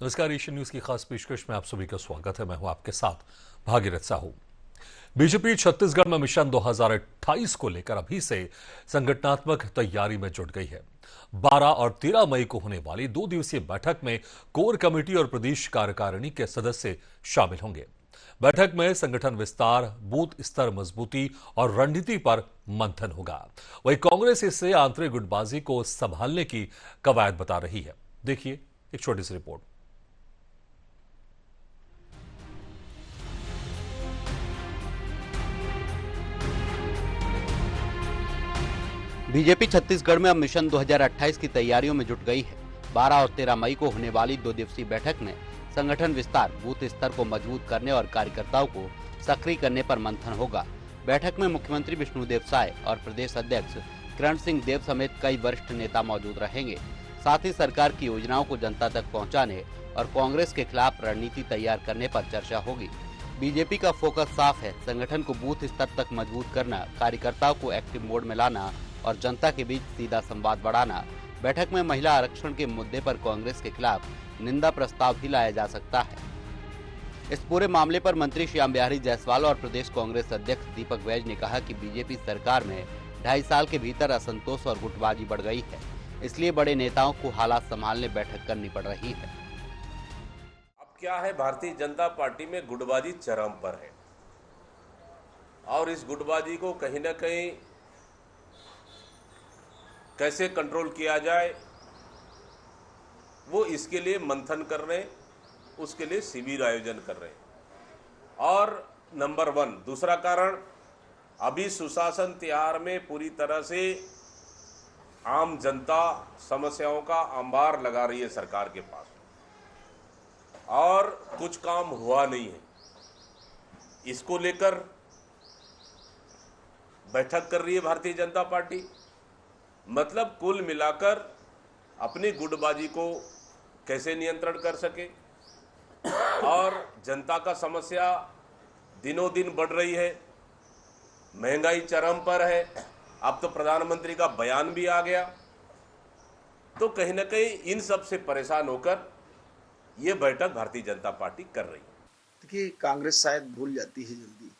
नमस्कार, Asian news की खास पेशकश में आप सभी का स्वागत है। मैं हूं आपके साथ भागीरथ साहू। बीजेपी छत्तीसगढ़ में मिशन 2028 को लेकर अभी से संगठनात्मक तैयारी में जुट गई है। 12 और 13 मई को होने वाली 2 दिवसीय बैठक में कोर कमेटी और प्रदेश कार्यकारिणी के सदस्य शामिल होंगे। बैठक में संगठन विस्तार, बूथ स्तर मजबूती और रणनीति पर मंथन होगा। वहीं कांग्रेस इसे आंतरिक गुटबाजी को संभालने की कवायद बता रही है। देखिए एक छोटी सी रिपोर्ट। बीजेपी छत्तीसगढ़ में अब मिशन 2028 की तैयारियों में जुट गई है। 12 और 13 मई को होने वाली 2 दिवसीय बैठक में संगठन विस्तार, बूथ स्तर को मजबूत करने और कार्यकर्ताओं को सक्रिय करने पर मंथन होगा। बैठक में मुख्यमंत्री विष्णुदेव साय और प्रदेश अध्यक्ष किरण सिंह देव समेत कई वरिष्ठ नेता मौजूद रहेंगे। साथ ही सरकार की योजनाओं को जनता तक पहुँचाने और कांग्रेस के खिलाफ रणनीति तैयार करने पर चर्चा होगी। बीजेपी का फोकस साफ है, संगठन को बूथ स्तर तक मजबूत करना, कार्यकर्ताओं को एक्टिव मोड में लाना और जनता के बीच सीधा संवाद बढ़ाना। बैठक में महिला आरक्षण के मुद्दे पर कांग्रेस के खिलाफ निंदा प्रस्ताव भी लाया जा सकता है। इस पूरे मामले पर मंत्री श्याम बिहारी जायसवाल और प्रदेश कांग्रेस अध्यक्ष दीपक बैज ने कहा कि बीजेपी सरकार में 2.5 साल के भीतर असंतोष और गुटबाजी बढ़ गई है, इसलिए बड़े नेताओं को हालात संभालने बैठक करनी पड़ रही है। अब क्या है, भारतीय जनता पार्टी में गुटबाजी चरम पर है और इस गुटबाजी को कहीं ना कहीं कैसे कंट्रोल किया जाए, वो इसके लिए मंथन कर रहे हैं, उसके लिए शिविर आयोजन कर रहे हैं। और नंबर 1 दूसरा कारण, अभी सुशासन त्योहार में पूरी तरह से आम जनता समस्याओं का अंबार लगा रही है सरकार के पास और कुछ काम हुआ नहीं है। इसको लेकर बैठक कर रही है भारतीय जनता पार्टी। मतलब कुल मिलाकर अपनी गुटबाजी को कैसे नियंत्रण कर सके और जनता का समस्या दिनों दिन बढ़ रही है, महंगाई चरम पर है, अब तो प्रधानमंत्री का बयान भी आ गया, तो कहीं ना कहीं इन सब से परेशान होकर ये बैठक भारतीय जनता पार्टी कर रही है। देखिए, कांग्रेस शायद भूल जाती है जल्दी,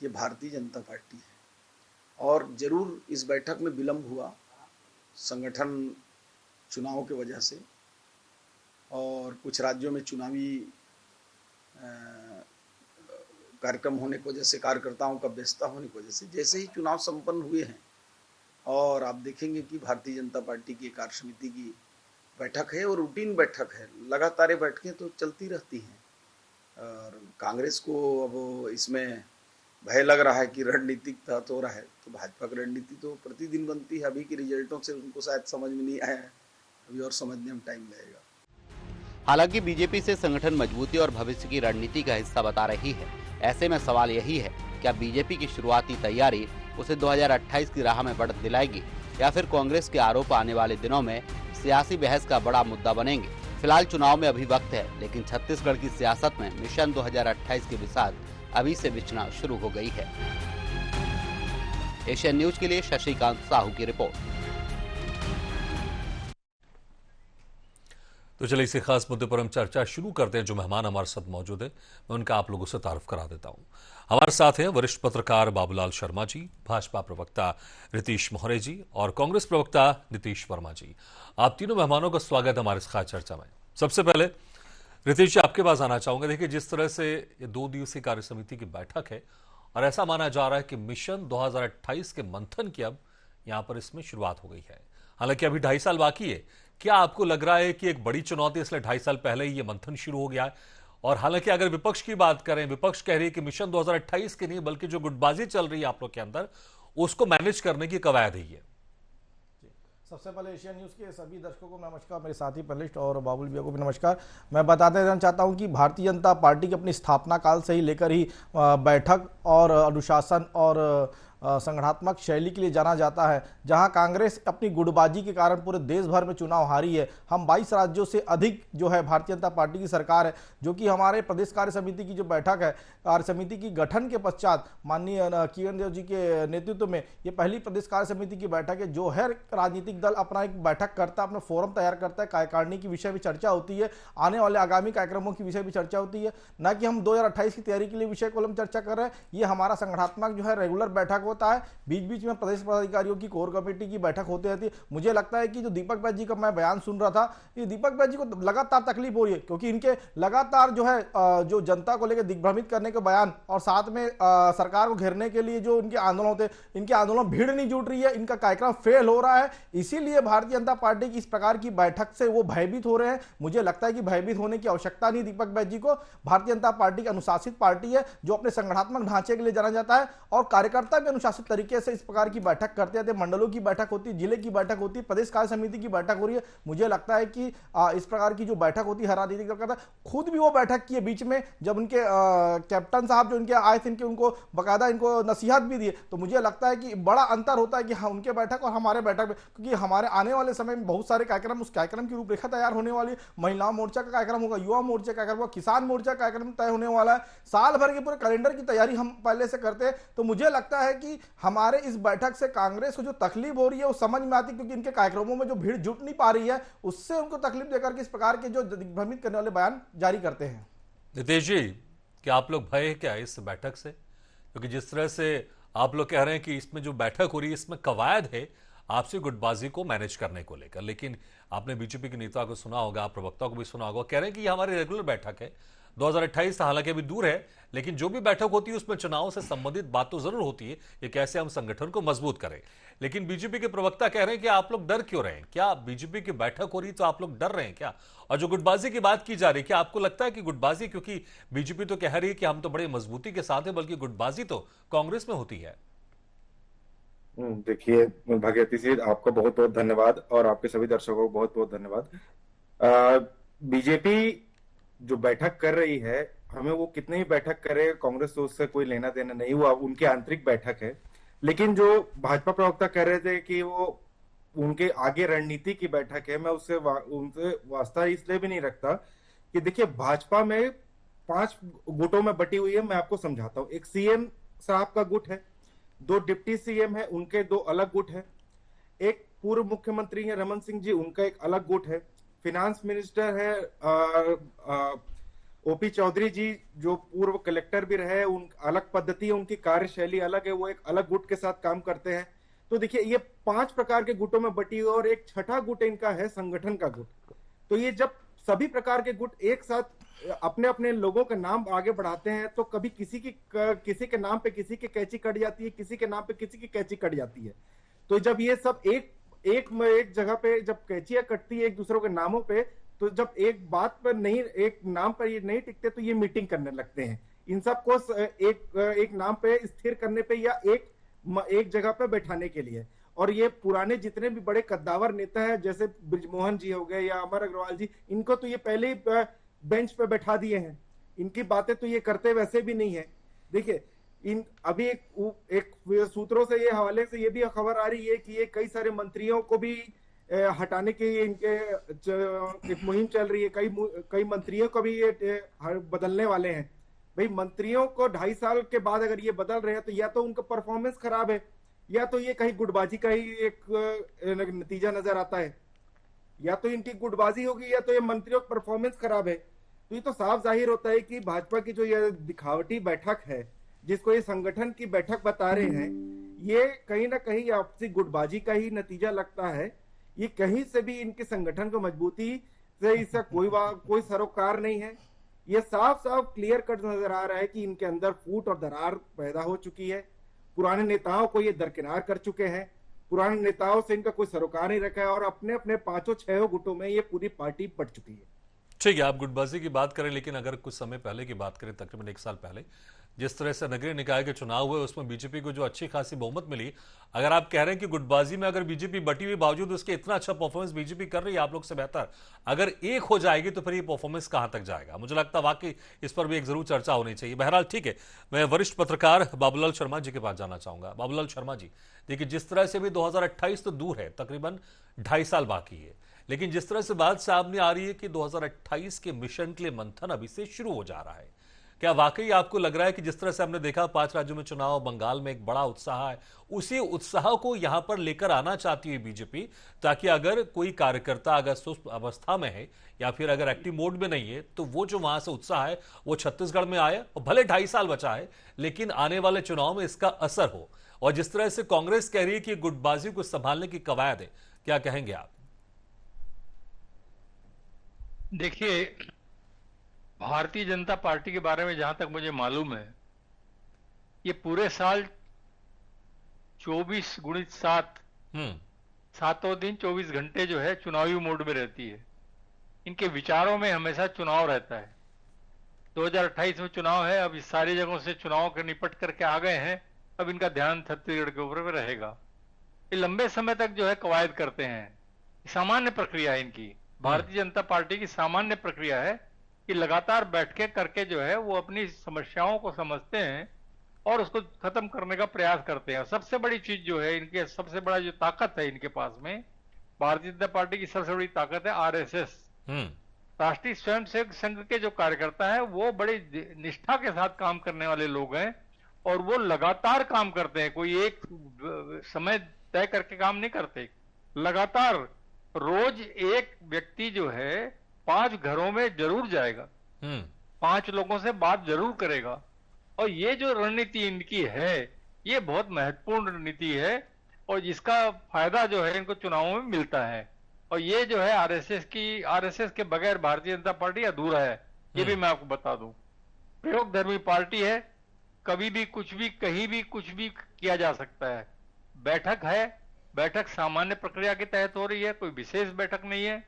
ये भारतीय जनता पार्टी है और जरूर इस बैठक में विलंब हुआ संगठन चुनाव की वजह से और कुछ राज्यों में चुनावी कार्यक्रम होने की वजह से, कार्यकर्ताओं का व्यस्तता होने की वजह से। जैसे ही चुनाव संपन्न हुए हैं और आप देखेंगे कि भारतीय जनता पार्टी की कार्य समिति की बैठक है और रूटीन बैठक है, लगातार बैठकें तो चलती रहती हैं और कांग्रेस को अब इसमें भय लग रहा है कि रणनीतिक तहत हो रहा है, तो भाजपा की रणनीति तो प्रतिदिन बनती है। अभी के रिजल्टों से उनको शायद समझ में नहीं आया है, अभी और समझने में टाइम लगेगा। हालांकि बीजेपी से संगठन मजबूती और भविष्य की रणनीति का हिस्सा बता रही है। ऐसे में सवाल यही है, क्या बीजेपी की शुरुआती तैयारी उसे 2028 की राह में बढ़त दिलाएगी या फिर कांग्रेस के आरोप आने वाले दिनों में सियासी बहस का बड़ा मुद्दा बनेंगे। फिलहाल चुनाव में अभी वक्त है, लेकिन छत्तीसगढ़ की सियासत में मिशन 2028 की बिसात अभी से बिछना शुरू हो गई है। एशियन न्यूज के लिए शशिकांत साहू की रिपोर्ट। तो चलिए इसी खास मुद्दे पर हम चर्चा शुरू करते हैं। जो मेहमान हमारे साथ मौजूद है, मैं उनका आप लोगों से तारुफ करा देता हूं। हमारे साथ हैं वरिष्ठ पत्रकार बाबूलाल शर्मा जी, भाजपा प्रवक्ता रितेश मोहरे जी और कांग्रेस प्रवक्ता नीतीश वर्मा जी। आप तीनों मेहमानों का स्वागत हमारे इस खास चर्चा में। सबसे पहले रितेश जी, आपके पास आना चाहूंगा। देखिए, जिस तरह से ये 2 दिवसीय कार्य समिति की बैठक है और ऐसा माना जा रहा है कि मिशन 2028 के मंथन की अब यहां पर इसमें शुरुआत हो गई है। हालांकि अभी 2.5 साल बाकी है। क्या आपको लग रहा है कि एक बड़ी चुनौती, इसलिए 2.5 साल पहले ही ये मंथन शुरू हो गया है? और हालांकि अगर विपक्ष की बात करें, विपक्ष कह रही है कि मिशन 2028 की नहीं बल्कि जो गुटबाजी चल रही है आप लोग के अंदर, उसको मैनेज करने की कवायद ही है। सबसे पहले एशियन न्यूज़ के सभी दर्शकों को नमस्कार, मेरे साथी पैनलिस्ट और बाबुल भैया को भी नमस्कार। मैं बताते रहना चाहता हूं कि भारतीय जनता पार्टी की अपनी स्थापना काल से ही लेकर ही बैठक और अनुशासन और संगठनात्मक शैली के लिए जाना जाता है, जहां कांग्रेस अपनी गुटबाजी के कारण पूरे देश भर में चुनाव हारी है। हम 22 राज्यों से अधिक जो है भारतीय जनता पार्टी की सरकार है, जो कि हमारे प्रदेश कार्य समिति की जो बैठक है, कार्य समिति की गठन के पश्चात माननीय किरण देव जी के नेतृत्व में ये पहली प्रदेश कार्य समिति की बैठक है, जो हर राजनीतिक दल अपना एक बैठक करता है, अपना फोरम तैयार करता है, कार्यकारिणी की विषय भी चर्चा होती है, आने वाले आगामी कार्यक्रमों की विषय भी चर्चा होती है। न कि हम 2028 की तैयारी के लिए विषय को हम चर्चा कर रहे हैं, ये हमारा संगठनात्मक जो है रेगुलर बैठक होता है। बीच बीच में प्रदेश पदाधिकारियों की कोर कमेटी की बैठक होती रहती है। मुझे लगता है कि जो दीपक बैज जी का मैं बयान सुन रहा था, ये दीपक बैज जी को लगातार तकलीफ हो रही है, क्योंकि इनके लगातार जो है जो जनता को लेकर दिग्भ्रमित करने के बयान और साथ में सरकार को घेरने के लिए जो इनके आंदोलन होते हैं, इनके आंदोलन भीड़ नहीं जुट रही है, इनका कार्यक्रम फेल हो रहा है। इसीलिए भारतीय जनता पार्टी की इस प्रकार की बैठक से वो भयभीत हो रहे हैं। मुझे लगता है कि भयभीत होने की आवश्यकता नहीं दीपक बैज जी को। भारतीय जनता पार्टी की अनुशासित पार्टी है, जो अपने संगठनात्मक ढांचे के लिए जाना जाता है, और कार्यकर्ता भी अनुशासित तरीके से इस प्रकार की बैठक करते हैं। मंडलों की बैठक होती है, जिले की बैठक होती है, प्रदेश कार्य समिति की बैठक हो रही है। मुझे लगता है कि इस प्रकार की जो बैठक होती है, हर राजनीतिक दल करता है। खुद भी वो बैठक की है बीच में, जब उनके कैप्टन साहब जो इनके आए थे, उनको बाकायदा इनको नसीहत भी दी। तो मुझे लगता है कि बड़ा अंतर होता है कि हाँ, उनके बैठक और हमारे बैठक में, क्योंकि हमारे आने वाले समय में बहुत सारे कार्यक्रम, उस कार्यक्रम की रूपरेखा तैयार होने वाली है। महिला मोर्चा का कार्यक्रम होगा, युवा मोर्चा का कार्यक्रम होगा, किसान मोर्चा का कार्यक्रम तय होने वाला है। साल भर के पूरे कैलेंडर की तैयारी हम पहले से करते हैं। तो मुझे लगता है कि हमारे इस बैठक से कांग्रेस को जो तकलीफ हो रही है वो समझ में आती है, क्योंकि इनके कार्यक्रमों में जो भीड़ जुट नहीं पा रही है, उससे उनको तकलीफ देकर के इस प्रकार के जो दिग्भ्रमित करने वाले बयान जारी करते हैं। नितेश जी, क्या आप लोग भय है क्या इस बैठक से? क्योंकि जिस तरह से आप लोग कह रहे हैं कि इसमें जो बैठक हो रही है, इसमें कवायद है आपसी गुटबाजी को मैनेज करने को लेकर, लेकिन आपने बीजेपी के नेता को सुना होगा, आप प्रवक्ता को भी सुना होगा, कह रहे हैं कि ये हमारी रेगुलर बैठक है। 2028 हालांकि अभी दूर है, लेकिन जो भी बैठक होती है उसमें चुनाव से संबंधित बात तो जरूर होती है, ये कैसे हम संगठन को मजबूत करें। लेकिन बीजेपी के प्रवक्ता कह रहे हैं कि आप लोग डर क्यों रहे हैं? क्या बीजेपी की बैठक हो रही तो आप लोग डर रहे हैं क्या? और जो गुटबाजी की बात की जा रही है, क्या आपको लगता है कि गुटबाजी, क्योंकि बीजेपी तो कह रही है कि हम तो बड़े मजबूती के साथ हैं, बल्कि गुटबाजी तो कांग्रेस में होती है? देखिए भागीरथी जी, आपका बहुत बहुत धन्यवाद और आपके सभी दर्शकों को बहुत बहुत धन्यवाद। बीजेपी जो बैठक कर रही है, हमें वो कितने ही बैठक करे, कांग्रेस तो उससे कोई लेना देना नहीं, वो उनकी आंतरिक बैठक है। लेकिन जो भाजपा प्रवक्ता कह रहे थे कि वो उनके आगे रणनीति की बैठक है, मैं उनसे वास्ता इसलिए भी नहीं रखता कि देखिए भाजपा में 5 गुटों में बटी हुई है। मैं आपको समझाता हूँ। एक सीएम साहब का गुट है, 2 डिप्टी सीएम है, उनके 2 अलग गुट है, एक पूर्व मुख्यमंत्री है रमन सिंह जी, उनका एक अलग गुट है, फिनांस मिनिस्टर है ओपी चौधरी जी, जो पूर्व कलेक्टर भी रहे, उन अलग पद्धति है, उनकी कार्यशैली अलग है, वो एक अलग गुट के साथ काम करते हैं। तो देखिए ये 5 प्रकार के गुटों में बटी हुई, और एक छठा गुट इनका है संगठन का गुट। तो ये जब सभी प्रकार के गुट एक साथ अपने अपने लोगों के नाम आगे बढ़ाते हैं, तो कभी किसी के नाम पे किसी की कैची कट जाती है, किसी के नाम पे किसी की कैची कट जाती है। तो जब ये सब एक जगह पे जब कैचियां कटती है एक दूसरों के नामों पे, तो जब एक बात पर नहीं, एक नाम पर ये नहीं टिकते, तो ये मीटिंग करने लगते हैं। इन सबको एक नाम पे स्थिर करने पे या एक जगह पे बैठाने के लिए। और ये पुराने जितने भी बड़े कद्दावर नेता हैं, जैसे ब्रिजमोहन जी हो गए या अमर अग्रवाल जी, इनको तो ये पहले ही बेंच पे बैठा दिए हैं। इनकी बातें तो ये करते वैसे भी नहीं है। देखिए अभी एक सूत्रों से ये हवाले से ये भी खबर आ रही है कि ये कई सारे मंत्रियों को भी हटाने की इनके एक मुहिम चल रही है। कई मंत्रियों को भी ये बदलने वाले हैं। भाई मंत्रियों को 2.5 साल के बाद अगर ये बदल रहे हैं, तो या तो उनका परफॉर्मेंस खराब है, या तो ये कहीं गुटबाजी का ही एक नतीजा नजर आता है, या तो इनकी गुटबाजी होगी, या तो ये मंत्रियों का परफॉर्मेंस खराब है। तो ये तो साफ जाहिर होता है कि भाजपा की जो ये दिखावटी बैठक है, जिसको ये संगठन की बैठक बता रहे हैं, ये कहीं ना कहीं आपसी गुटबाजी का ही नतीजा लगता है। ये कहीं से भी इनके संगठन को मजबूती से इसका कोई सरोकार नहीं है। ये साफ साफ क्लियर कट नजर आ रहा है कि इनके अंदर फूट और दरार पैदा हो चुकी है। पुराने नेताओं को ये दरकिनार कर चुके हैं, पुराने नेताओं से इनका कोई सरोकार नहीं रखा है, और अपने अपने 5-6 गुटों में ये पूरी पार्टी बट चुकी है। ठीक है, आप गुटबाजी की बात करें, लेकिन अगर कुछ समय पहले की बात करें, तकरीबन 1 साल पहले, जिस तरह से नगरीय निकाय के चुनाव हुए उसमें बीजेपी को जो अच्छी खासी बहुमत मिली, अगर आप कह रहे हैं कि गुटबाजी में अगर बीजेपी बटी हुई बावजूद उसके इतना अच्छा परफॉर्मेंस बीजेपी कर रही है आप लोग से बेहतर, अगर एक हो जाएगी तो फिर ये परफॉर्मेंस कहां तक जाएगा? मुझे लगता है वाकई इस पर भी एक जरूर चर्चा होनी चाहिए। बहरहाल ठीक है, मैं वरिष्ठ पत्रकार बाबूलाल शर्मा जी के पास जाना चाहूंगा। बाबूलाल शर्मा जी, देखिए जिस तरह से भी 2028 तो दूर है, तकरीबन 2.5 साल बाकी है, लेकिन जिस तरह से बात सामने आ रही है कि 2028 के मिशन के लिए मंथन अभी से शुरू हो जा रहा है, क्या वाकई आपको लग रहा है कि जिस तरह से हमने देखा 5 राज्यों में चुनाव, बंगाल में एक बड़ा उत्साह है, उसी उत्साह को यहां पर लेकर आना चाहती है बीजेपी, ताकि अगर कोई कार्यकर्ता अगर सुस्त अवस्था में है या फिर अगर एक्टिव मोड में नहीं है तो वो जो वहां से उत्साह है वो छत्तीसगढ़ में आए, और भले 2.5 साल बचा है लेकिन आने वाले चुनाव में इसका असर हो। और जिस तरह से कांग्रेस कह रही है कि गुटबाजी को संभालने की कवायद है, क्या कहेंगे आप? देखिए, भारतीय जनता पार्टी के बारे में जहां तक मुझे मालूम है, ये पूरे साल 24 गुणित 7 सातों दिन 24 घंटे जो है चुनावी मोड में रहती है। इनके विचारों में हमेशा चुनाव रहता है। 2028 में चुनाव है, अब इस सारी जगहों से चुनाव के निपट करके आ गए हैं, अब इनका ध्यान छत्तीसगढ़ के ऊपर में रहेगा। ये लंबे समय तक जो है कवायद करते हैं, सामान्य प्रक्रिया है इनकी। भारतीय जनता पार्टी की सामान्य प्रक्रिया है कि लगातार बैठकें करके जो है वो अपनी समस्याओं को समझते हैं और उसको खत्म करने का प्रयास करते हैं। और सबसे बड़ी चीज जो है इनके, सबसे बड़ा जो ताकत है इनके पास में, भारतीय जनता पार्टी की सबसे बड़ी ताकत है आरएसएस। राष्ट्रीय स्वयंसेवक संघ के जो कार्यकर्ता है वो बड़ी निष्ठा के साथ काम करने वाले लोग हैं और वो लगातार काम करते हैं। कोई एक समय तय करके काम नहीं करते, लगातार रोज एक व्यक्ति जो है 5 घरों में जरूर जाएगा, 5 लोगों से बात जरूर करेगा। और ये जो रणनीति इनकी है ये बहुत महत्वपूर्ण रणनीति है और जिसका फायदा जो है इनको चुनावों में मिलता है। और ये जो है आरएसएस के बगैर भारतीय जनता पार्टी अधूरा है, ये भी मैं आपको बता दूं। प्रयोग धर्मी पार्टी है, कभी भी कुछ भी कहीं भी कुछ भी किया जा सकता है। बैठक है, बैठक सामान्य प्रक्रिया के तहत हो रही है, कोई विशेष बैठक नहीं है।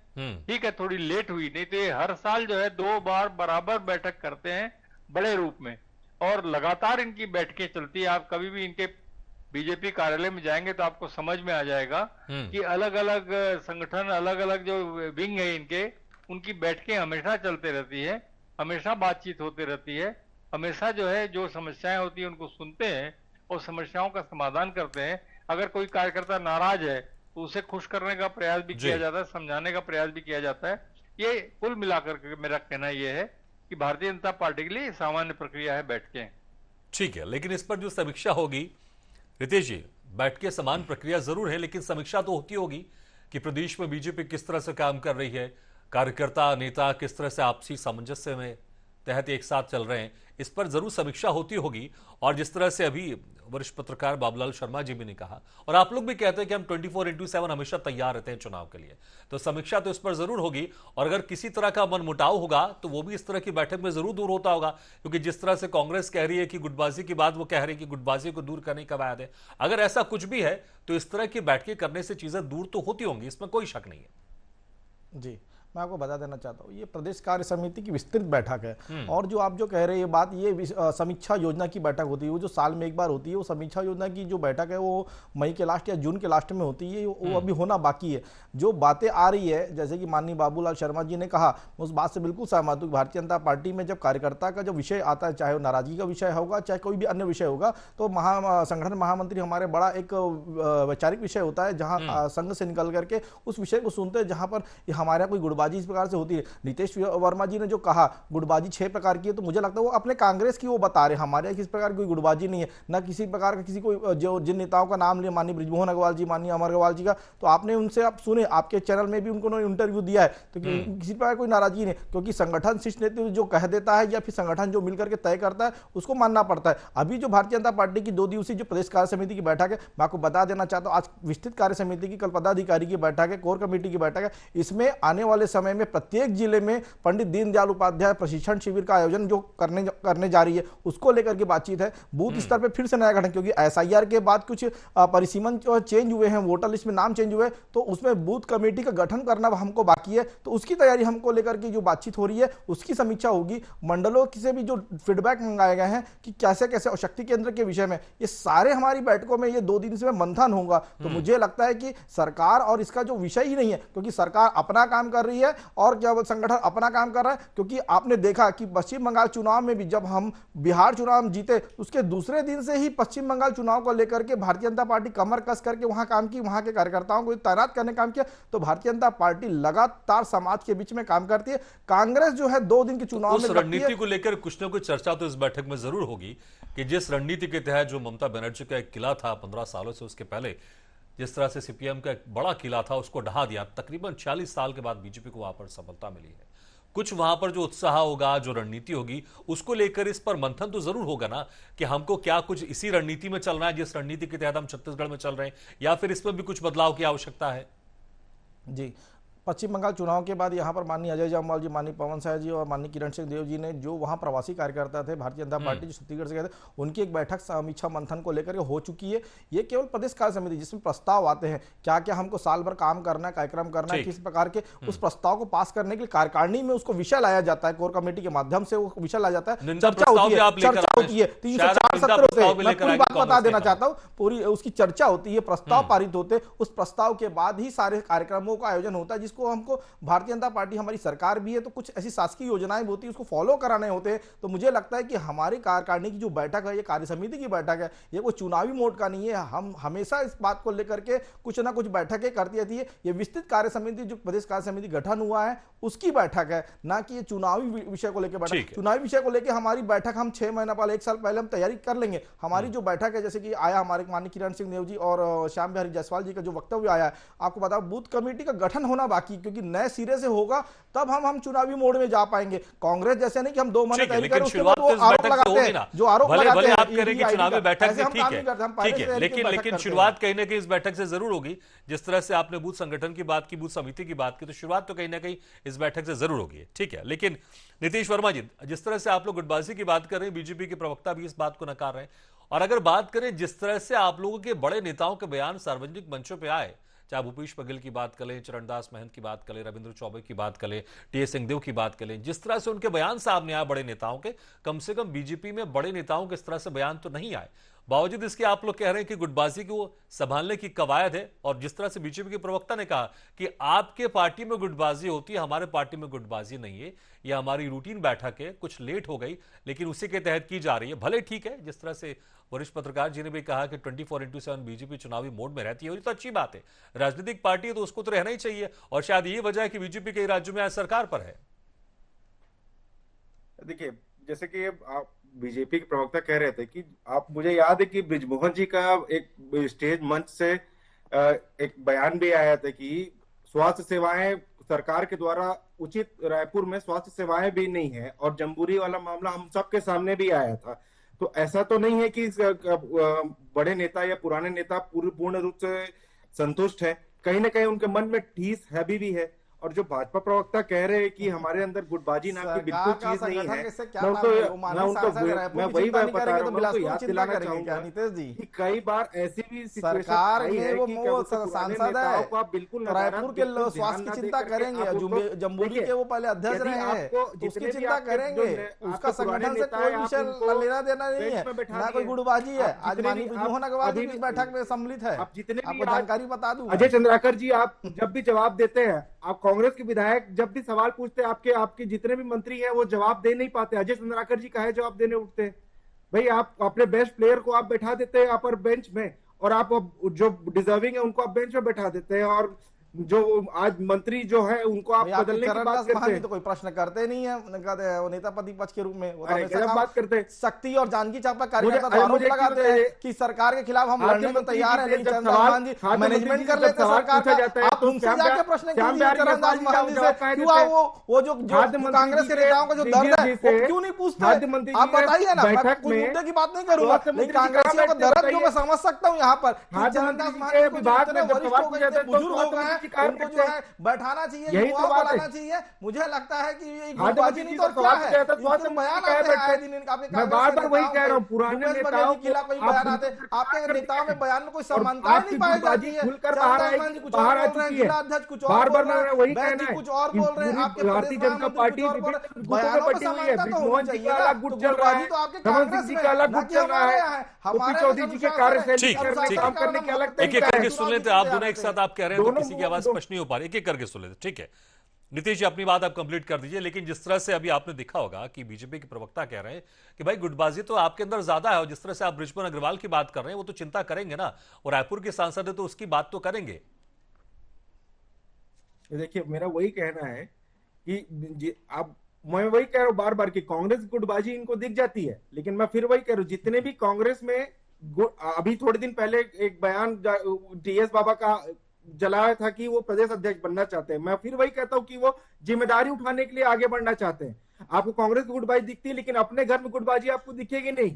ठीक है, थोड़ी लेट हुई, नहीं तो ये हर साल जो है 2 बार बराबर बैठक करते हैं बड़े रूप में और लगातार इनकी बैठकें चलती है। आप कभी भी इनके बीजेपी कार्यालय में जाएंगे तो आपको समझ में आ जाएगा कि अलग अलग संगठन, अलग अलग जो विंग है इनके, उनकी बैठकें हमेशा चलते रहती है, हमेशा बातचीत होती रहती है, हमेशा जो है जो समस्याएं होती है उनको सुनते हैं और समस्याओं का समाधान करते हैं। अगर कोई कार्यकर्ता नाराज है तो उसे खुश करने का प्रयास भी किया जाता है, समझाने का प्रयास भी किया जाता है। ये कुल मिलाकर के मेरा कहना यह है कि भारतीय जनता पार्टी के लिए सामान्य प्रक्रिया है बैठकें। ठीक है, लेकिन इस पर जो समीक्षा होगी रितेश जी, बैठकें समान प्रक्रिया जरूर है, लेकिन समीक्षा तो होती होगी कि प्रदेश में बीजेपी किस तरह से काम कर रही है, कार्यकर्ता नेता किस तरह से आपसी सामंजस्य में तहत एक साथ चल रहे हैं, इस पर जरूर समीक्षा होती होगी। और जिस तरह से अभी वरिष्ठ पत्रकार बाबूलाल शर्मा जी भी ने कहा और आप लोग भी कहते हैं कि हम 24/7 हमेशा तैयार रहते हैं चुनाव के लिए, तो समीक्षा तो इस पर जरूर होगी। और अगर किसी तरह का मनमुटाव होगा तो वो भी इस तरह की बैठक में जरूर दूर होता होगा, क्योंकि जिस तरह से कांग्रेस कह रही है कि गुटबाजी की बात, वो कह रही है कि गुटबाजी को दूर करने का वायदा है। अगर ऐसा कुछ भी है तो इस तरह की बैठकें करने से चीजें दूर तो होती होंगी, इसमें कोई शक नहीं है। जी, मैं आपको बता देना चाहता हूँ, ये प्रदेश कार्य समिति की विस्तृत बैठक है और जो आप जो कह रहे हैं बात, ये समीक्षा योजना की बैठक होती है, वो जो साल में एक बार होती है। वो समीक्षा योजना की जो बैठक है वो मई के लास्ट या जून के लास्ट में होती है, वो अभी होना बाकी है। जो बातें आ रही है, जैसे कि माननीय बाबूलाल शर्मा जी ने कहा, उस बात से बिल्कुल सहमत हूँ। भारतीय जनता पार्टी में जब कार्यकर्ता का जो विषय आता है, चाहे वो नाराजगी का विषय होगा चाहे कोई भी अन्य विषय होगा, तो संगठन महामंत्री हमारे बड़ा एक वैचारिक विषय होता है, जहाँ संघ से निकल करके उस विषय को सुनते हैं जहाँ पर हमारे यहाँ कोई गुटबाजी इस प्रकार से होती है। नीतीश वर्मा जी ने जो कहा गुटबाजी 6 प्रकार की है, तो मुझे लगता है वो अपने कांग्रेस की वो बता रहे हैं, हमारे यहाँ किस प्रकार की कोई गुटबाजी नहीं है, ना किसी प्रकार का किसी को जो जिन नेताओं का नाम लिया, माननीय बृजमोहन अग्रवाल जी, माननीय अमर अग्रवाल जी का, तो आपने उनसे आप सुने, आपके चैनल में भी उनको इंटरव्यू दिया है, तो किसी प्रकार कोई नाराजगी नहीं, क्योंकि संगठन शीर्ष नेतृत्व जो कह देता है या फिर संगठन जो मिलकर के तय करता है उसको मानना पड़ता है। अभी जो भारतीय जनता पार्टी की 2 दिवसीय जो प्रदेश कार्य समिति की बैठक है, मैं आपको बता देना चाहता हूँ, आज विस्तृत कार्य समिति की, कल पदाधिकारी की बैठक है, कोर कमेटी की बैठक है। इसमें आने वाले समय में प्रत्येक जिले में पंडित दीनदयाल उपाध्याय प्रशिक्षण शिविर का आयोजन जो करने जा रही है, उसको लेकर के बातचीत है। बूथ स्तर पे फिर से नया गठन, क्योंकि एसआईआर के बाद कुछ परिसीमन चेंज हुए हैं, वोटर लिस्ट में नाम चेंज हुए, तो उसमें बूथ कमेटी का गठन करना हमको बाकी है। तो उसकी तैयारी हमको लेकर के जो बातचीत हो रही है उसकी समीक्षा होगी। मंडलों से भी जो फीडबैक मंगाए गए हैं कि कैसे कैसे, और शक्ति केंद्र के विषय में, ये सारे हमारी बैठकों में ये 2 दिन से मंथन होगा। तो मुझे लगता है कि सरकार और इसका जो विषय ही नहीं है, क्योंकि सरकार अपना काम कर रही है और क्या संगठन अपना काम कर रहा है। क्योंकि आपने देखा कि पश्चिम बंगाल चुनाव में भी जब हम बिहार चुनाव जीते, उसके दूसरे दिन से ही पश्चिम बंगाल चुनाव को लेकर के भारतीय जनता पार्टी कमर कस करके वहां काम की, वहां के कार्यकर्ताओं को तैनात करने काम किया। तो भारतीय जनता पार्टी लगातार समाज के बीच में काम करती है। कांग्रेस जो है 2 दिन के चुनाव में रणनीति को लेकर कुछ ना कुछ चर्चा तो इस बैठक में जरूर होगी कि जिस रणनीति के तहत जो ममता बनर्जी का एक किला था 15 सालों से, उसके पहले जिस तरह से सीपीएम का एक बड़ा किला था उसको ढहा दिया, तकरीबन 40 साल के बाद बीजेपी को वहां पर सफलता मिली है। कुछ वहां पर जो उत्साह होगा, जो रणनीति होगी, उसको लेकर इस पर मंथन तो जरूर होगा ना कि हमको क्या कुछ इसी रणनीति में चलना है जिस रणनीति के तहत हम छत्तीसगढ़ में चल रहे हैं, या फिर इसमें भी कुछ बदलाव की आवश्यकता है। जी, पश्चिम बंगाल चुनाव के बाद यहाँ पर माननीय अजय जामवाल जी, माननीय पवन साय जी और माननीय किरण सिंह देव जी ने, जो वहाँ प्रवासी कार्यकर्ता थे भारतीय जनता पार्टी जो छत्तीसगढ़ से गए थे, उनकी एक बैठक समीक्षा मंथन को लेकर के हो चुकी है। ये केवल प्रदेश कार्य समिति जिसमें प्रस्ताव आते हैं, क्या क्या हमको साल भर काम करना है, कार्यक्रम करना है, किस प्रकार के, उस प्रस्ताव को पास करने के लिए कार्यकारिणी में उसको विषय लाया जाता है, कोर कमेटी के माध्यम से वो विषय लाया जाता है, चर्चा होती है 304 सत्र होते हैं। मैं पूरी बात बता देना चाहता हूँ, पूरी उसकी चर्चा होती है, प्रस्ताव पारित होते हैं, उस प्रस्ताव के बाद ही सारे कार्यक्रमों का आयोजन होता है, जिसको हमको भारतीय जनता पार्टी, हमारी सरकार भी है तो कुछ ऐसी शासकीय योजनाएं होती है उसको फॉलो कराने होते हैं। तो मुझे लगता है कि हमारी कार्यकारिणी की जो बैठक है, ये कार्य समिति की बैठक है, ये कोई चुनावी मोड का नहीं है। हम हमेशा इस बात को लेकर के कुछ ना कुछ बैठकें करती रहती है। ये विस्तृत कार्य समिति जो प्रदेश कार्य समिति गठन हुआ है उसकी बैठक है, ना कि ये चुनावी विषय को लेकर बैठक। चुनावी विषय को लेकर हमारी बैठक हम 6 महीना पहले, 1 साल पहले हम तैयारी कर लेंगे। हमारी जो बैठक है, जैसे कि आया हमारे माननीय किरण सिंह देव जी और श्याम बिहारी जायसवाल जी का जो वक्तव्य आया है, आपको बताओ बूथ कमेटी का गठन होना बाकी, क्योंकि नए सिरे से होगा तब हम चुनावी मोड में जा पाएंगे। कांग्रेस जैसे नहीं कि हम 2 महीने तैयारी करें, उसके बाद वो आरोप लगाते हैं, जो आरोप लगाते हैं। आप कह रहे हैं कि चुनावी बैठक से ठीक है, लेकिन शुरुआत कहीं ना कहीं इस बैठक से जरूर होगी। जिस तरह से आपने बूथ संगठन की बात की, बूथ समिति की बात की, तो शुरुआत तो कहीं ना कहीं इस बैठक से जरूर होगी, ठीक है। लेकिन नीतीश वर्मा जी, जिस तरह से आप लोग गुटबाजी की बात कर रहे हैं, बीजेपी के प्रवक्ता भी इस बात को नकार रहे हैं, और अगर बात करें जिस तरह से आप लोगों के बड़े नेताओं के बयान सार्वजनिक मंचों पर आए, चाहे भूपेश बघेल की बात करें, चरणदास महंत की बात करें, रविंद्र चौबे की बात करें, टीएस सिंहदेव की बात करें, जिस तरह से उनके बयान सामने आए बड़े नेताओं के, कम से कम बीजेपी में बड़े नेताओं के इस तरह से बयान तो नहीं आए। बावजूद इसके आप लोग कह रहे हैं कि गुटबाजी को संभालने की कवायद है, और जिस तरह से बीजेपी के प्रवक्ता ने कहा कि आपके पार्टी में गुटबाजी होती है, हमारे पार्टी में गुटबाजी नहीं है, यह हमारी रूटीन बैठक है, कुछ लेट हो गई लेकिन उसी के तहत की जा रही है। भले ठीक है, जिस तरह से वरिष्ठ पत्रकार जी ने भी कहा कि 24/7 बीजेपी चुनावी मोड में रहती है, और ये तो अच्छी बात है, राजनीतिक पार्टी है तो उसको तो रहना ही चाहिए, और शायद ये वजह है कि बीजेपी कई राज्यों में आज सरकार पर है। देखिए, जैसे कि आप बीजेपी के प्रवक्ता कह रहे थे कि आप, मुझे याद है कि बृजमोहन जी का एक स्टेज मंच से एक बयान भी आया था कि स्वास्थ्य सेवाएं सरकार के द्वारा उचित, रायपुर में स्वास्थ्य सेवाएं भी नहीं है, और जम्बूरी वाला मामला हम सबके सामने भी आया था। तो ऐसा तो नहीं है कि बड़े नेता या पुराने नेता पूर्ण रूप से संतुष्ट है, कहीं ना कहीं उनके मन में ठीस है भी है। और जो भाजपा प्रवक्ता कह रहे हैं कि हमारे अंदर गुटबाजी नाम की बिल्कुल चीज नहीं है, मैं वही बात बता रहा हूं, मैं उनको याद दिलाना चाहूंगा कि कई बार ऐसी भी सरकार है, वो सांसद है, बिल्कुल रायपुर के स्वास्थ्य की चिंता करेंगे, जम्बूरी के वो पहले अध्यक्ष रहे हैं, उसकी चिंता करेंगे, उसका संगठन से कोई विषय लेना देना नहीं है, ना कोई गुटबाजी है। आज माननीय बृजमोहन अग्रवाल भी इस बैठक में सम्मिलित है, आपको जानकारी बता दूं। अजय चंद्राकर जी, आप जब भी जवाब देते हैं, आप कांग्रेस के विधायक जब भी सवाल पूछते हैं, आपके जितने भी मंत्री हैं वो जवाब दे नहीं पाते। अजय चंद्राकर जी काहे जवाब देने उठते हैं? भाई, आप अपने बेस्ट प्लेयर को आप बैठा देते हैं अपर बेंच में, और आप जो डिजर्विंग है उनको आप बेंच में बैठा देते हैं, और जो आज मंत्री जो है उनको आप बदलने की बात करते हैं। तो कोई प्रश्न करते नहीं है, नेता प्रतिपक्ष के रूप में बात करते हैं। शक्ति और जानकी चापा कार्यकर्ता तो आरोप लगाते हैं कि सरकार के खिलाफ हम लड़ने को तैयार है, लेकिन चंद्रमान जी मैनेजमेंट कर लेते हैं सरकार का। आप उनसे जाके प्रश्न कीजिए चरणदास महंत जी से, क्यों वो जो कांग्रेस के नेताओं का जो दर्द है वो क्यों नहीं पूछते? आप बताइए ना, मैं कुछ मुद्दे की बात नहीं करूंगा, लेकिन कांग्रेसियों का दर्द जो मैं समझ सकता हूँ यहाँ पर, चरणदास महंत बुजुर्ग हो गए, शिकायत उनको करते जो हैं। है बैठाना चाहिए, यही तो युवाओं को बात है। लाना चाहिए। मुझे लगता है कि ये हाँ, गुटबाजी नहीं तो और क्या है, इनके बयान आते हैं आए दिन आपके मैं कांग्रेस बार के बार वही नेताओं कह के, रहा हूँ, पुराने भूपेश बघेल नेताओं के को खिलाफ कोई आप बयान आते बिल्कुल हैं, आपके कर नेताओं दिए में बयान में कोई और समानता आपकी नहीं पाई गुटबाजी जाती है। खुलकर बाहर चंद्रशेखर जी कुछ और बाहर आ बोल रहे हैं, चुकी है। जिला अध्यक्ष कुछ और बार बोल बार रहे मैं हैं, वही बैद कहना जी है कुछ और कि बोल रहे हैं, पूरी आपके भारतीय प्रदेश जनता महामंत्री पार्टी कुछ और बोल विभिन्न रहे हैं। गुटों में बयानों में बटी हुई है। समानता तो होनी ब्रिजमोहन जी चाहिए का ना। अलग तो गुट चल रहा गुटबाजी है, तो आपके रमन कांग्रेस सिंह जी में, का अलग ना गुट कि चल रहा हमारे है, यहाँ है। ओपी हमारे चौधरी जी के अनुशासन कार्यशैली ठीक है, करने ठीक काम है। करने के अलग एक एक तरीका करके है। सुन लेते हैं। आप दोनों एक साथ आप कह रहे हैं तो किसी की आवाज स्पष्ट नहीं हो पा रही। एक एक करके सुन लेते हैं, ठीक है। नीतीश जी अपनी बात आप कंप्लीट कर दीजिए। लेकिन जिस तरह से अभी आपने देखा होगा कि बीजेपी के प्रवक्ता कह रहे हैं कि भाई गुटबाजी तो आपके अंदर ज्यादा है, और जिस तरह से आप बृजमोहन अग्रवाल की बात कर रहे हैं वो तो चिंता करेंगे ना, और रायपुर के सांसद है तो उसकी बात तो करेंगे। देखिए, मेरा वही कहना है कि अब मैं वही कह रहा हूँ बार बार कि कांग्रेस गुटबाजी इनको दिख जाती है, लेकिन मैं फिर वही कह रहा हूँ, जितने भी कांग्रेस में अभी थोड़े दिन पहले एक बयान टीएस बाबा का जलाया था कि वो प्रदेश अध्यक्ष बनना चाहते हैं। मैं फिर वही कहता हूँ कि वो जिम्मेदारी उठाने के लिए आगे बढ़ना चाहते हैं। आपको कांग्रेस की गुटबाजी दिखती है, लेकिन अपने घर में गुटबाजी आपको दिखेगी नहीं,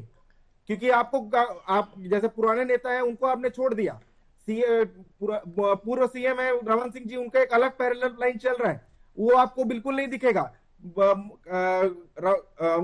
क्योंकि आप जैसे पुराने नेता है उनको आपने छोड़ दिया। पूर्व सीएम है रमन सिंह जी, उनका एक अलग पैरेलल लाइन चल रहा है, वो आपको बिल्कुल नहीं दिखेगा।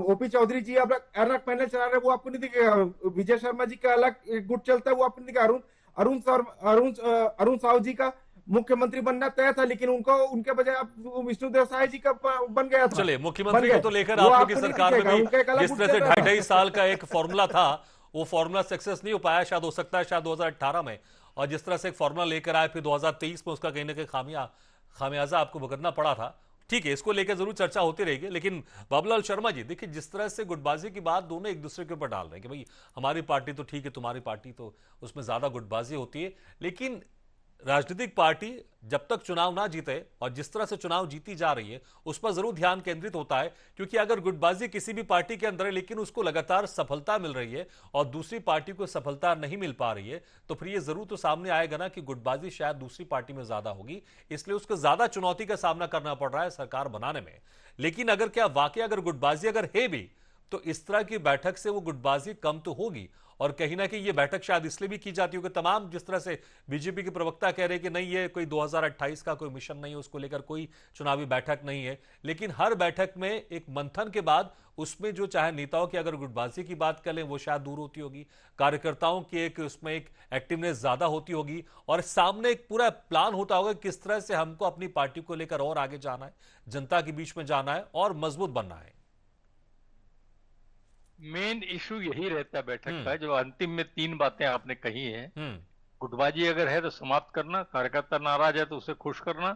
ओपी चौधरी जी अब अलग पैनल चला रहे हैं, वो आपको नहीं दिखेगा। विजय शर्मा जी का अलग गुट चलता है, वो आपको नहीं दिखेगा। अरुण साहू जी का मुख्यमंत्री बनना तय था, लेकिन उनके बजाय आप विष्णुदेव साय जी का बन गया था। चलिए, मुख्यमंत्री को तो लेकर आप लोग की सरकार में भी जिस तरह से 2.5 साल का एक फॉर्मूला था, वो फॉर्मूला सक्सेस नहीं हो पाया। शायद हो सकता है शायद 2018 में, और जिस तरह से एक फॉर्मूला लेकर आए फिर 2023 में उसका कहीं ना कहीं खामियाजा आपको भुगतना पड़ा था। ठीक है, इसको लेकर जरूर चर्चा होती रहेगी। लेकिन बाबूलाल शर्मा जी, देखिए जिस तरह से गुटबाजी की बात दोनों एक दूसरे के ऊपर डाल रहे हैं कि भाई हमारी पार्टी तो ठीक है, तुम्हारी पार्टी तो उसमें ज्यादा गुटबाजी होती है। लेकिन राजनीतिक पार्टी जब तक चुनाव ना जीते, और जिस तरह से चुनाव जीती जा रही है उस पर जरूर ध्यान केंद्रित होता है, क्योंकि अगर गुटबाजी किसी भी पार्टी के अंदर है लेकिन उसको लगातार सफलता मिल रही है और दूसरी पार्टी को सफलता नहीं मिल पा रही है, तो फिर यह जरूर तो सामने आएगा ना कि गुटबाजी शायद दूसरी पार्टी में ज्यादा होगी, इसलिए उसको ज्यादा चुनौती का सामना करना पड़ रहा है सरकार बनाने में। लेकिन अगर क्या वाकई अगर गुटबाजी अगर है भी, तो इस तरह की बैठक से वो गुटबाजी कम तो होगी। और कहीं ना कहीं ये बैठक शायद इसलिए भी की जाती होगी, तमाम जिस तरह से बीजेपी के प्रवक्ता कह रहे हैं कि नहीं ये कोई 2028 का कोई मिशन नहीं है, उसको लेकर कोई चुनावी बैठक नहीं है। लेकिन हर बैठक में एक मंथन के बाद उसमें जो चाहे नेताओं की अगर गुटबाजी की बात कर लें वो शायद दूर होती होगी, कार्यकर्ताओं की एक उसमें एक एक्टिवनेस ज्यादा होती होगी, और सामने एक पूरा प्लान होता होगा किस तरह से हमको अपनी पार्टी को लेकर और आगे जाना है, जनता के बीच में जाना है और मजबूत बनना है। मेन इशू यही रहता है बैठक का, जो अंतिम में 3 बातें आपने कही हैं। गुटबाजी अगर है तो समाप्त करना, कार्यकर्ता नाराज है तो उसे खुश करना,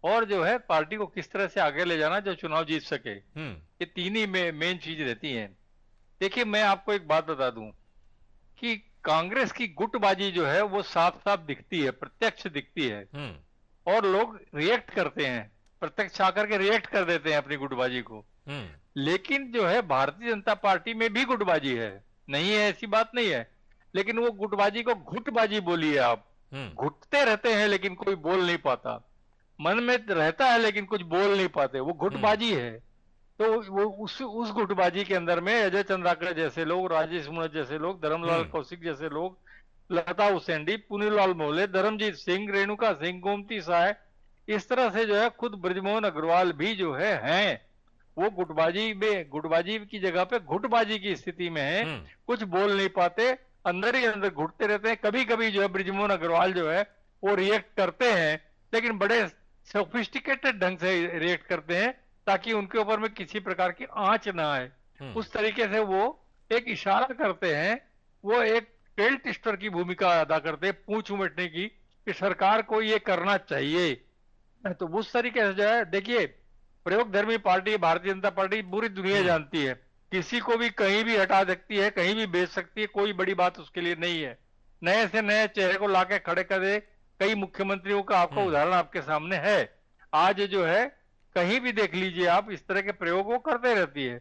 और जो है पार्टी को किस तरह से आगे ले जाना जो चुनाव जीत सके। ये 3 ही मेन चीज रहती हैं। देखिए, मैं आपको एक बात बता दूं कि कांग्रेस की गुटबाजी जो है वो साफ साफ दिखती है, प्रत्यक्ष दिखती है, और लोग रिएक्ट करते हैं, प्रत्यक्ष आकर के रिएक्ट कर देते हैं अपनी गुटबाजी को। लेकिन जो है भारतीय जनता पार्टी में भी गुटबाजी है, नहीं है ऐसी बात नहीं है, लेकिन वो गुटबाजी को घुटबाजी बोलिए आप। घुटते रहते हैं लेकिन कोई बोल नहीं पाता, मन में रहता है लेकिन कुछ बोल नहीं पाते, वो गुटबाजी है। तो वो उस गुटबाजी के अंदर में अजय चंद्राकर जैसे लोग, राजेश मुनत जैसे लोग, धर्मलाल कौशिक जैसे लोग, लता हुसैन, पुनीलाल मोहले, धर्मजीत सिंह, रेणुका सिंह, गोमती साय, इस तरह से जो है खुद बृजमोहन अग्रवाल भी जो है हैं, वो गुटबाजी की जगह पे घुटबाजी की स्थिति में है, कुछ बोल नहीं पाते, अंदर ही अंदर घुटते रहते हैं। कभी कभी जो है बृजमोहन अग्रवाल जो है वो रिएक्ट करते हैं, लेकिन बड़े सोफिस्टिकेटेड ढंग से रिएक्ट करते हैं ताकि उनके ऊपर में किसी प्रकार की आंच ना आए। उस तरीके से वो एक इशारा करते हैं, वो एक टेल टिस्टर की भूमिका अदा करते हैं, पूंछ उमटने की, कि सरकार को ये करना चाहिए। तो उस तरीके से जो है, देखिए प्रयोगधर्मी पार्टी भारतीय जनता पार्टी पूरी दुनिया जानती है, किसी को भी कहीं भी हटा सकती है, कहीं भी बेच सकती है, कोई बड़ी बात उसके लिए नहीं है। नए से नए चेहरे को लाके खड़े कर दे, कई मुख्यमंत्रियों का आपका उदाहरण आपके सामने है। आज जो है कहीं भी देख लीजिए आप, इस तरह के प्रयोग वो करते रहती है,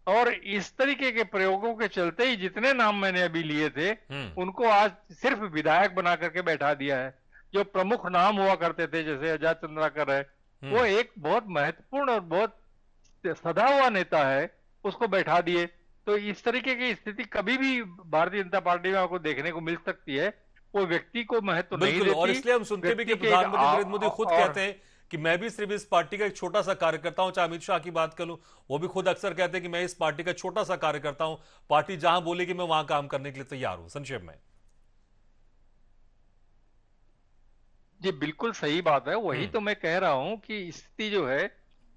और इस तरीके के प्रयोगों के चलते ही जितने नाम मैंने अभी लिए थे उनको आज सिर्फ विधायक बना करके बैठा दिया है। जो प्रमुख नाम हुआ करते थे जैसे अजय चंद्राकर है, वो एक बहुत महत्वपूर्ण और बहुत सदा हुआ नेता है, उसको बैठा दिए। तो इस तरीके की स्थिति कभी भी भारतीय जनता पार्टी में आपको देखने को मिल सकती है। वो व्यक्ति को महत्व नहीं बिल्कुल, देती। और इसलिए हम सुनते भी कि व्यक्ति के प्रधानमंत्री नरेंद्र मोदी खुद और- कहते हैं कि मैं भी सिर्फ इस पार्टी का एक छोटा सा कार्यकर्ता हूं। चाहे अमित शाह की बात कर लूं, वो भी खुद अक्सर कहते हैं कि मैं इस पार्टी का छोटा सा कार्यकर्ता हूं, पार्टी जहां बोलेगी मैं वहां काम करने के लिए तैयार हूं। संक्षेप में जी बिल्कुल सही बात है, वही तो मैं कह रहा हूं कि स्थिति जो है,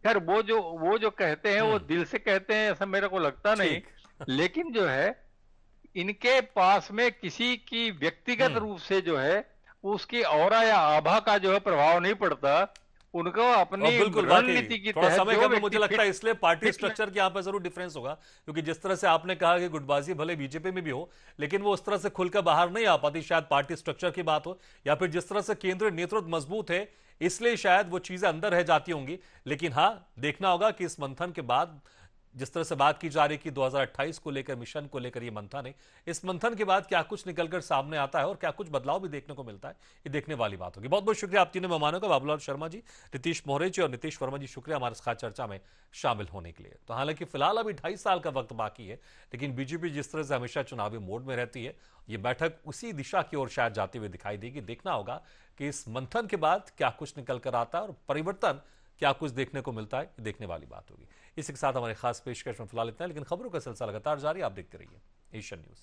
खैर वो जो कहते हैं वो दिल से कहते हैं ऐसा मेरे को लगता नहीं, लेकिन जो है इनके पास में किसी की व्यक्तिगत रूप से जो है उसकी औरा या आभा का जो है प्रभाव नहीं पड़ता। उनको अपनी बिल्कुल रणनीति की थोड़ा तहत समय जो का तो व्यक्ति मुझे लगता है, इसलिए पार्टी फिट- स्ट्रक्चर के यहाँ पे जरूर डिफरेंस होगा, क्योंकि जिस तरह से आपने कहा कि गुटबाजी भले बीजेपी में भी हो, लेकिन वो उस तरह से खुलकर बाहर नहीं आ पाती। शायद पार्टी स्ट्रक्चर की बात हो, या फिर जिस तरह से केंद्रीय नेतृत्व मजबूत है, इसलिए शायद वो चीजें अंदर रह जाती होंगी। लेकिन हाँ, देखना होगा कि इस मंथन के बाद जिस तरह से बात की जा रही कि 2028 को लेकर, मिशन को लेकर ये मंथन है, इस मंथन के बाद क्या कुछ निकलकर सामने आता है और क्या कुछ बदलाव भी देखने को मिलता है, ये देखने वाली बात होगी। बहुत बहुत शुक्रिया आप तीनों मेहमानों का, बाबूलाल शर्मा जी, नीतीश मोहरे जी और नीतीश वर्मा जी, शुक्रिया हमारे खास चर्चा में शामिल होने के लिए। तो हालांकि फिलहाल अभी 2.5 साल का वक्त बाकी है, लेकिन बीजेपी जिस तरह से हमेशा चुनावी मोड में रहती है, ये बैठक उसी दिशा की ओर शायद जाती हुई दिखाई देगी। देखना होगा कि इस मंथन के बाद क्या कुछ निकल कर आता है और परिवर्तन क्या कुछ देखने को मिलता है, देखने वाली बात होगी। इसी के साथ हमारे खास पेशकश में फिलहाल इतना है, लेकिन खबरों का सिलसिला लगातार जारी, आप देखते रहिए एशियन न्यूज।